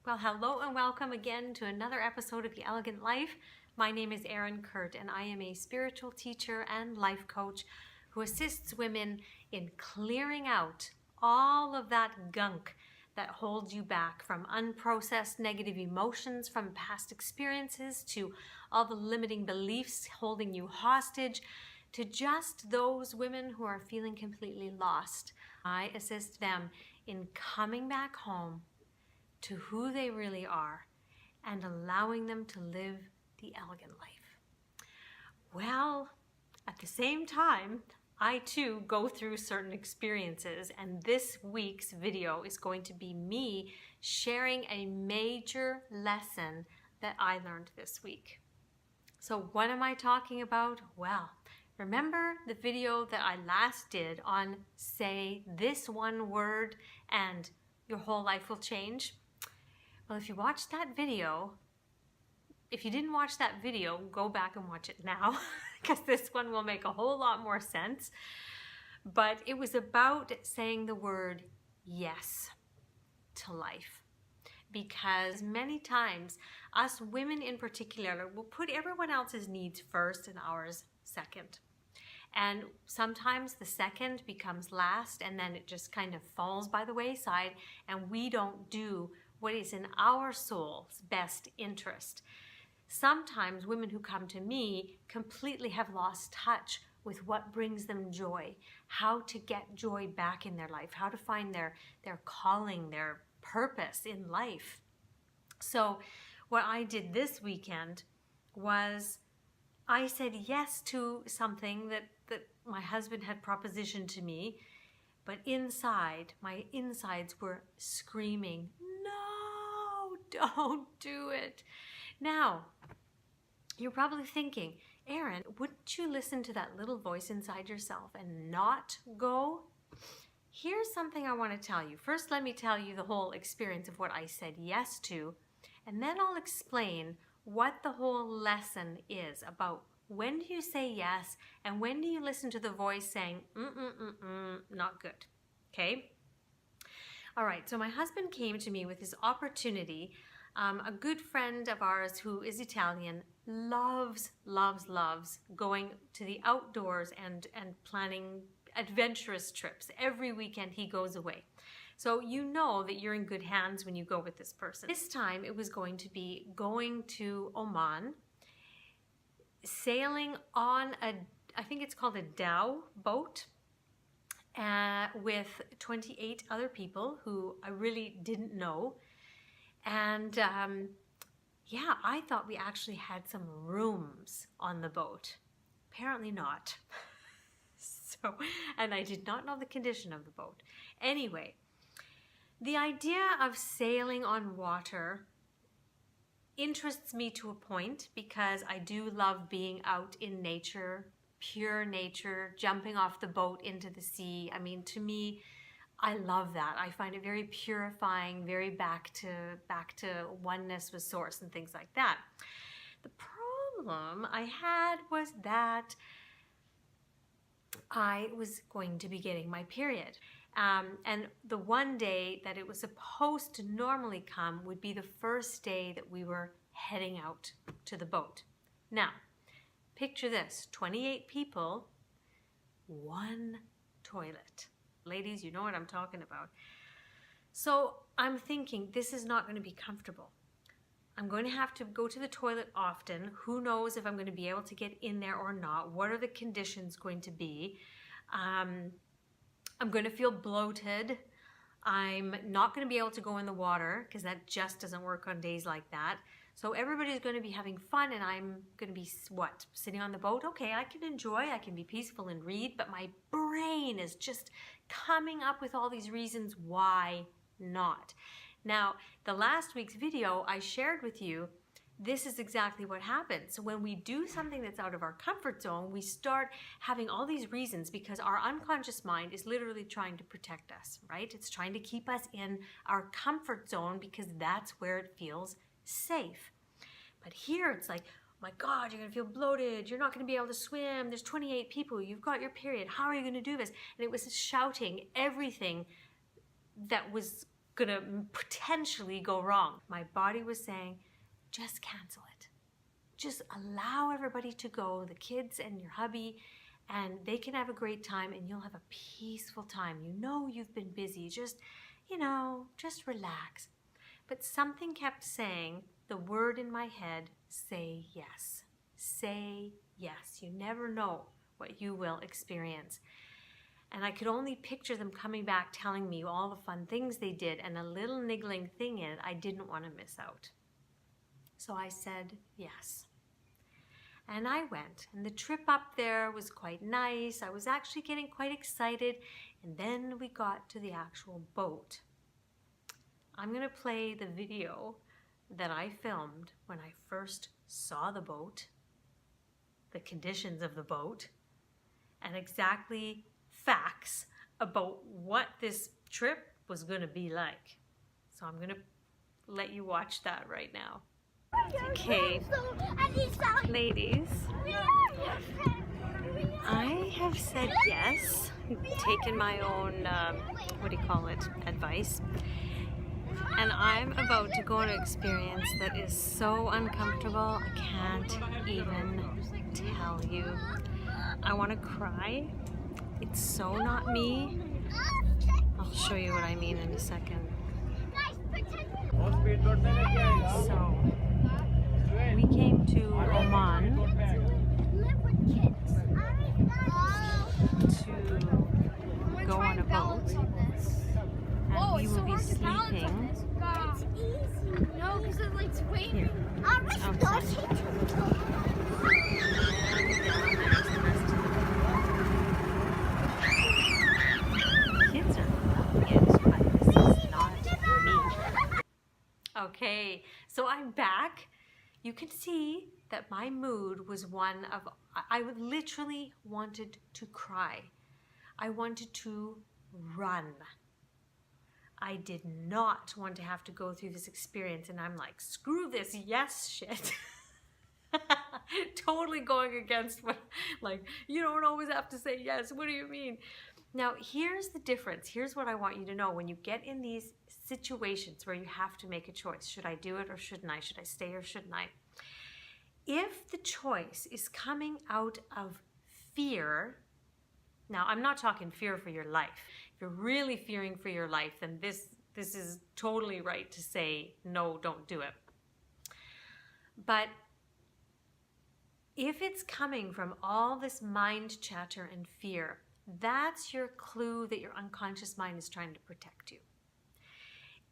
Well, hello and welcome again to another episode of The Elegant Life. My name is Erin Kurt and I am a spiritual teacher and life coach who assists women in clearing out all of that gunk that holds you back, from unprocessed negative emotions from past experiences to all the limiting beliefs holding you hostage, to just those women who are feeling completely lost. I assist them in coming back home to who they really are and allowing them to live the elegant life. Well, at the same time, I too go through certain experiences, and this week's video is going to be me sharing a major lesson that I learned this week. So what am I talking about? Well, remember the video that I last did on say this one word and your whole life will change? Well, if you watched that video, if you didn't watch that video, go back and watch it now because this one will make a whole lot more sense. But it was about saying the word yes to life. Because many times, us women in particular will put everyone else's needs first and ours second. And sometimes the second becomes last, and then it just kind of falls by the wayside, and we don't do what is in our soul's best interest. Sometimes women who come to me completely have lost touch with what brings them joy, how to get joy back in their life, how to find their calling, their purpose in life. So what I did this weekend was I said yes to something that my husband had propositioned to me, but inside, my insides were screaming, no, don't do it. Now, you're probably thinking, Erin, wouldn't you listen to that little voice inside yourself and not go? Here's something I want to tell you. First, let me tell you the whole experience of what I said yes to, and then I'll explain what the whole lesson is about. When do you say yes, and when do you listen to the voice saying, not good, okay? All right, so my husband came to me with this opportunity. A good friend of ours who is Italian loves going to the outdoors and planning adventurous trips. Every weekend he goes away. So you know that you're in good hands when you go with this person. This time it was going to be going to Oman, sailing on I think it's called a dhow boat, with 28 other people who I really didn't know. And yeah, I thought we actually had some rooms on the boat. Apparently not. So, and I did not know the condition of the boat. Anyway, the idea of sailing on water interests me to a point because I do love being out in nature, pure nature, jumping off the boat into the sea. I mean, to me, I love that. I find it very purifying, very back to oneness with source and things like that. The problem I had was that I was going to be getting my period. And the one day that it was supposed to normally come would be the first day that we were heading out to the boat. Now, picture this, 28 people, one toilet. Ladies, you know what I'm talking about. So I'm thinking this is not going to be comfortable. I'm going to have to go to the toilet often. Who knows if I'm going to be able to get in there or not? What are the conditions going to be? I'm going to feel bloated. I'm not going to be able to go in the water because that just doesn't work on days like that. So everybody's going to be having fun and I'm going to be, what, sitting on the boat? Okay, I can enjoy, I can be peaceful and read, but my brain is just coming up with all these reasons why not. Now, the last week's video I shared with you, this is exactly what happens. So when we do something that's out of our comfort zone, we start having all these reasons because our unconscious mind is literally trying to protect us, right? It's trying to keep us in our comfort zone because that's where it feels safe. But here it's like, oh my God, you're gonna feel bloated, you're not gonna be able to swim, there's 28 people, you've got your period, how are you gonna do this? And it was shouting everything that was gonna potentially go wrong. My body was saying, just cancel it. Just allow everybody to go, the kids and your hubby, and they can have a great time and you'll have a peaceful time. You know you've been busy, just relax. But something kept saying, the word in my head, say yes. Say yes. You never know what you will experience. And I could only picture them coming back telling me all the fun things they did, and a little niggling thing in it I didn't want to miss out. So I said yes. And I went, and the trip up there was quite nice. I was actually getting quite excited, and then we got to the actual boat. I'm going to play the video that I filmed when I first saw the boat, the conditions of the boat, and exactly facts about what this trip was going to be like. So I'm going to let you watch that right now. Okay, ladies, I have said yes, taken my own, advice, and I'm about to go on an experience that is so uncomfortable, I can't even tell you. I want to cry. It's so not me. I'll show you what I mean in a second. So, we came to Oman to go on a boat, and we will be sleeping here outside. Kids are loving it, but this is not me. Okay, so I'm back. You can see that my mood was one of, I literally wanted to cry. I wanted to run. I did not want to have to go through this experience, and I'm like, screw this yes shit. Totally going against what, like, you don't always have to say yes. What do you mean? Now, here's the difference. Here's what I want you to know. When you get in these situations where you have to make a choice, should I do it or shouldn't I? Should I stay or shouldn't I? If the choice is coming out of fear, now I'm not talking fear for your life. If you're really fearing for your life, then this is totally right to say, no, don't do it. But if it's coming from all this mind chatter and fear, that's your clue that your unconscious mind is trying to protect you.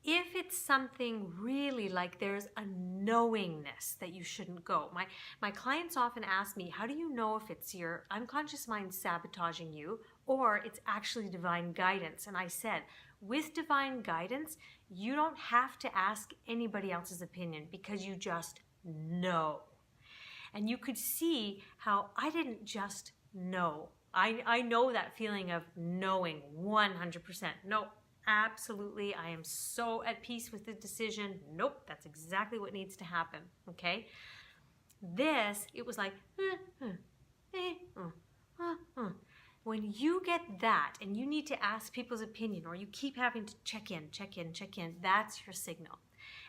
If it's something really like there's a knowingness that you shouldn't go. My clients often ask me, how do you know if it's your unconscious mind sabotaging you or it's actually divine guidance? And I said, with divine guidance, you don't have to ask anybody else's opinion because you just know. And you could see how I didn't just know. I know that feeling of knowing 100%. No, absolutely, I am so at peace with the decision. Nope, that's exactly what needs to happen, okay? This, it was like, when you get that and you need to ask people's opinion or you keep having to check in, that's your signal.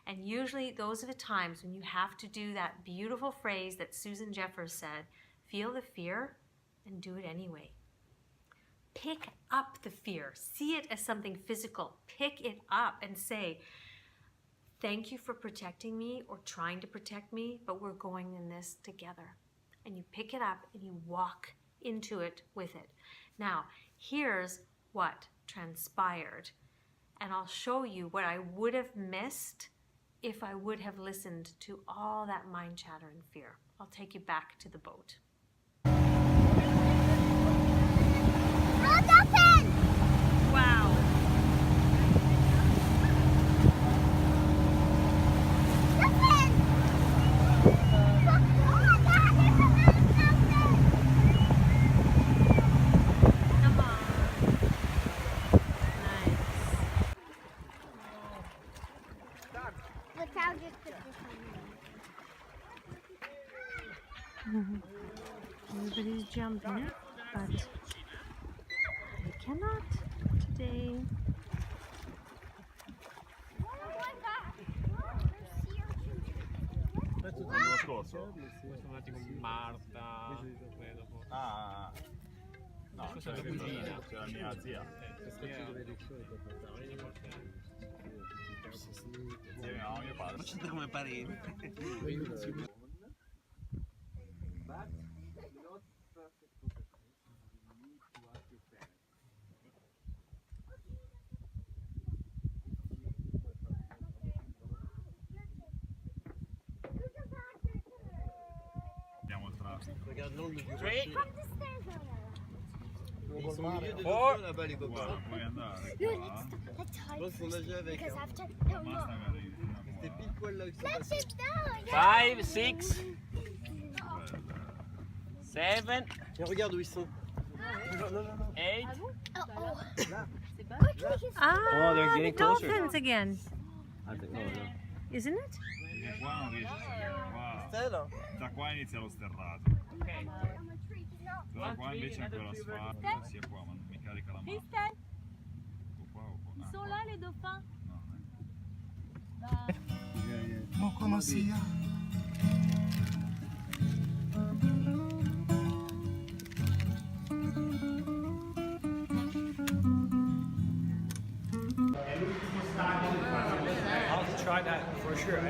And usually those are the times when you have to do that beautiful phrase that Susan Jeffers said, feel the fear and do it anyway. Pick up the fear. See it as something physical. Pick it up and say, thank you for protecting me or trying to protect me, but we're going in this together. And you pick it up and you walk into it with it. Now, here's what transpired. And I'll show you what I would have missed if I would have listened to all that mind chatter and fear. I'll take you back to the boat. Wow. Come on. Nice. Look how just put this on. Everybody's jumping, but I cannot today. scorso? Sono andati con Marta, credo. Ah, no, Questa c'era è la cugina. c'era mia zia. Zia no, mio padre. Facciamo come parenti. Andiamo tra... Regarde l'angle du Three. rocher. Come the stairs are there. Ils sont au milieu de Four. l'eau là-bas les copains. Guarda, puoi andare No, qua. let's hide Moi, faut nager avec. because Hein. after no, Ma no. sta carina C'était qua. pile poil là où ils sont Let's passés. sit down. Yeah. 5, 6, 7, Mais regarde où ils sont. 8. Oh. Ah, they're getting the closer. dolphins again, I think, no, no. isn't it? Perché qua non riesci a salire, qua. Stella. Da qua inizia lo sterrato. Okay. Da qua invece è ancora asfalto, sia qua, ma non mi carica la mano. Christelle, O qua o qua. ils sont là les dauphins. No, No conocía. I'll try that for sure.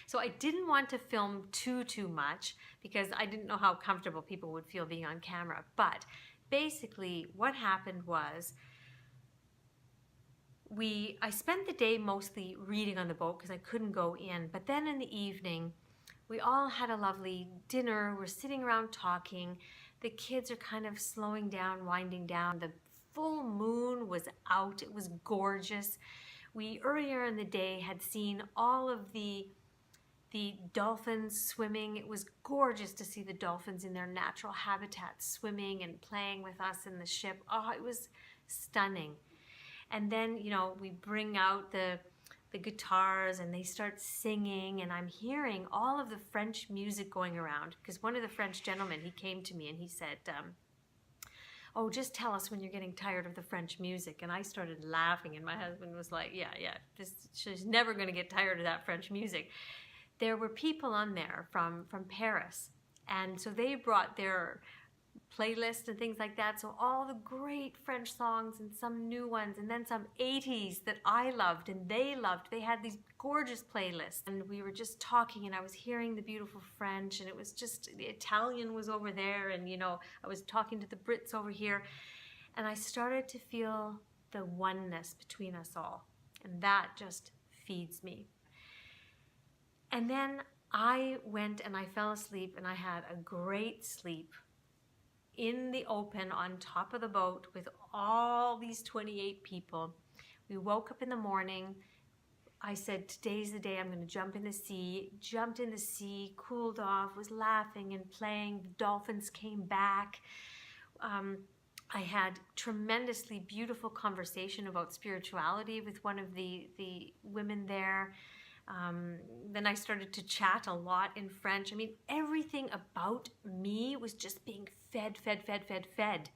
So I didn't want to film too much because I didn't know how comfortable people would feel being on camera. But basically what happened was I spent the day mostly reading on the boat because I couldn't go in. But then in the evening, we all had a lovely dinner. We're sitting around talking. The kids are kind of slowing down, winding down. The full moon was out. It was gorgeous. We earlier in the day had seen all of the dolphins swimming. It was gorgeous to see the dolphins in their natural habitat swimming and playing with us in the ship. Oh, it was stunning. And then, you know, we bring out the guitars and they start singing, and I'm hearing all of the French music going around because one of the French gentlemen, he came to me and he said, oh, just tell us when you're getting tired of the French music. And I started laughing, and my husband was like, yeah, she's never going to get tired of that French music. There were people on there from Paris, and so they brought their playlist and things like that. So all the great French songs and some new ones, and then some 80s that I loved and they loved. They had these gorgeous playlists, and we were just talking, and I was hearing the beautiful French, and it was just, the Italian was over there, and you know, I was talking to the Brits over here, and I started to feel the oneness between us all, and that just feeds me. And then I went and I fell asleep, and I had a great sleep in the open on top of the boat with all these 28 people. We woke up in the morning. I said, today's the day I'm going to jump in the sea. Jumped in the sea, cooled off, was laughing and playing. The dolphins came back. I had tremendously beautiful conversation about spirituality with one of the women there. Then I started to chat a lot in French. I mean, everything about me was just being fed.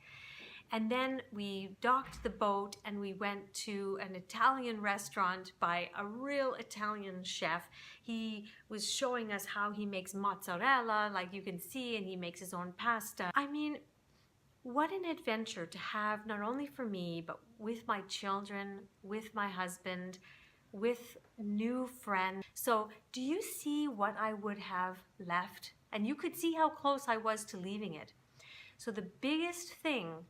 And then we docked the boat and we went to an Italian restaurant by a real Italian chef. He was showing us how he makes mozzarella, like you can see, and he makes his own pasta. I mean, what an adventure to have, not only for me, but with my children, with my husband, with new friends. So do you see what I would have left? And you could see how close I was to leaving it. So the biggest thing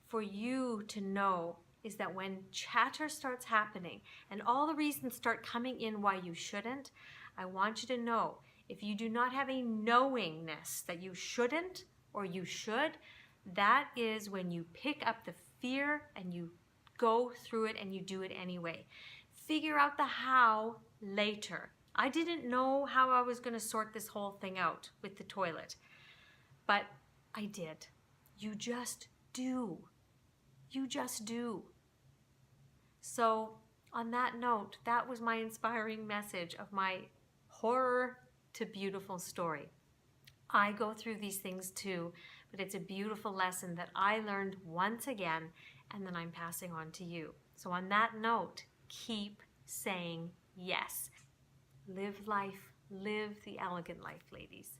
for you to know is that when chatter starts happening and all the reasons start coming in why you shouldn't, I want you to know, if you do not have a knowingness that you shouldn't or you should, that is when you pick up the fear and you go through it and you do it anyway. Figure out the how later. I didn't know how I was going to sort this whole thing out with the toilet, but I did. You just do. You just do. So on that note, that was my inspiring message of my horror to beautiful story. I go through these things too, but it's a beautiful lesson that I learned once again, and then I'm passing on to you. So on that note, keep saying yes. Live life, live the elegant life, ladies.